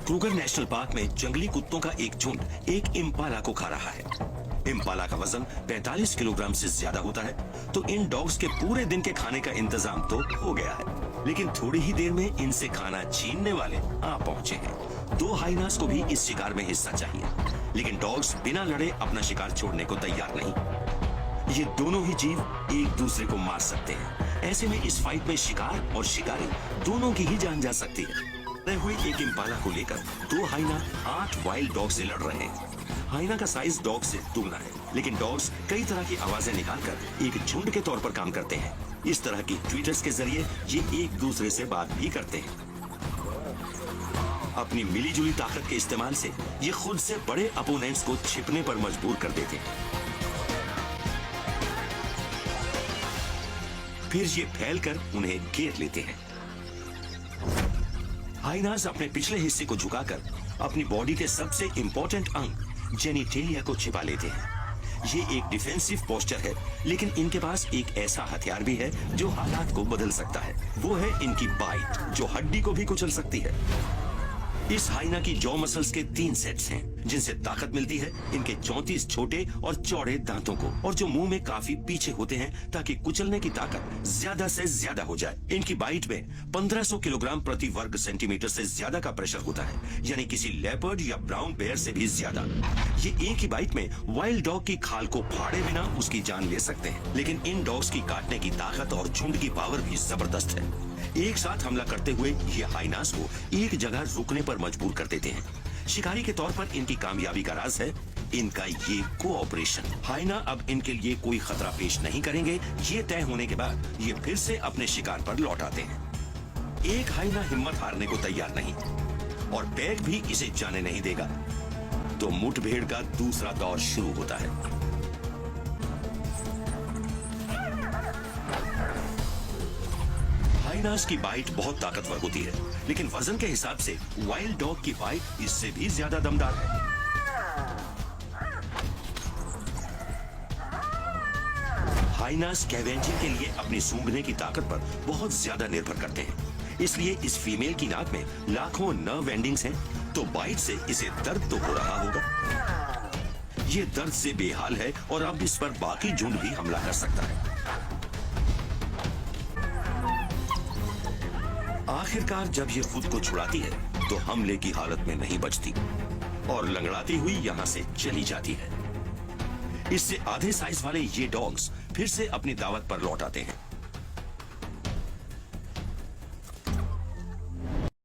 Kruger national park में जंगली कुत्तों का एक झुंड एक इम्पाला को खा रहा है। इम्पाला का वजन 45 किलोग्राम से ज्यादा होता है, तो इन डॉग्स के पूरे दिन के खाने का इंतजाम तो हो गया है, लेकिन थोड़ी ही देर में इनसे खाना छीनने वाले आ पहुंचे हैं। दो हाइनास को भी इस शिकार में हिस्सा चाहिए, लेकिन डॉग्स बिना लड़े अपना शिकार छोड़ने को तैयार नहीं। ये दोनों ही जीव एक दूसरे को मार सकते हैं। ऐसे में इस फाइट में शिकार और शिकारी दोनों की ही जान जा सकती है। मरे हुए एक इम्पाला को लेकर दो हाइना 8 वाइल्ड डॉग से लड़ रहे हैं। हाइना का साइज डॉग से दुगना है, लेकिन डॉग्स कई तरह की आवाजें निकालकर एक झुंड के तौर पर काम करते हैं। इस तरह की ट्वीटर्स के जरिए ये एक दूसरे से बात भी करते हैं। अपनी मिलीजुली ताकत के इस्तेमाल से ये खुद से बड़े अपोनेंट्स को छिपने पर मजबूर कर देते हैं। फिर ये फैलकर उन्हें घेर लेते हैं। हाइनास अपने पिछले हिस्से को झुकाकर अपनी बॉडी के सबसे इंपॉर्टेंट अंग जेनिटेलिया को छिपा लेते हैं। ये एक डिफेंसिव पोस्चर है, लेकिन इनके पास एक ऐसा हथियार भी है जो हालात को बदल सकता है। वो है इनकी बाइट, जो हड्डी को भी कुचल सकती है। इस हाइना की जॉ मसल्स के 3 सेट्स हैं, जिनसे ताकत मिलती है इनके 34 छोटे और चौड़े दांतों को, और जो मुंह में काफी पीछे होते हैं ताकि कुचलने की ताकत ज्यादा से ज्यादा हो जाए। इनकी बाइट में 1500 किलोग्राम प्रति वर्ग सेंटीमीटर से ज्यादा का प्रेशर होता है, यानी किसी लेपर्ड या ब्राउन बेयर से भी ज्यादा। ये एक ही बाइट में वाइल्ड डॉग की खाल को फाड़े बिना उसकी जान ले सकते हैं, लेकिन इन डॉग्स की काटने की ताकत और झुंड की पावर भी जबरदस्त है। एक साथ हमला करते हुए ये हाइनास को एक जगह रुकने पर मजबूर कर देते हैं। शिकारी के तौर पर इनकी कामयाबी का राज है इनका ये कोऑपरेशन। हाइना अब इनके लिए कोई खतरा पेश नहीं करेंगे। ये तय होने के बाद ये फिर से अपने शिकार पर लौट आते हैं। एक हाइना हिम्मत हारने को तैयार नहीं, और पैक भी इसे जाने नहीं देगा। तो मुठभेड़ का दूसरा दौर शुरू होता है। हाइनास की बाइट बहुत ताकतवर होती है, लेकिन वजन के हिसाब से वाइल्ड डॉग की बाइट इससे भी ज्यादा दमदार है। हाइनास स्कैवेंजिंग के लिए अपनी सूंघने की ताकत पर बहुत ज्यादा निर्भर करते हैं, इसलिए इस फीमेल की नाक में लाखों नर्व एंडिंग्स हैं, तो बाइट से इसे दर्द तो हो रहा होगा। ये दर्द से बेहाल है और अब इस पर बाकी झुंड भी हमला कर सकता है। आखिरकार जब ये खुद को छुड़ाती है तो हमले की हालत में नहीं बचती और लंगड़ाती हुई यहां से चली जाती है। इससे आधे साइज वाले ये डॉग्स फिर से अपनी दावत पर लौट आते हैं।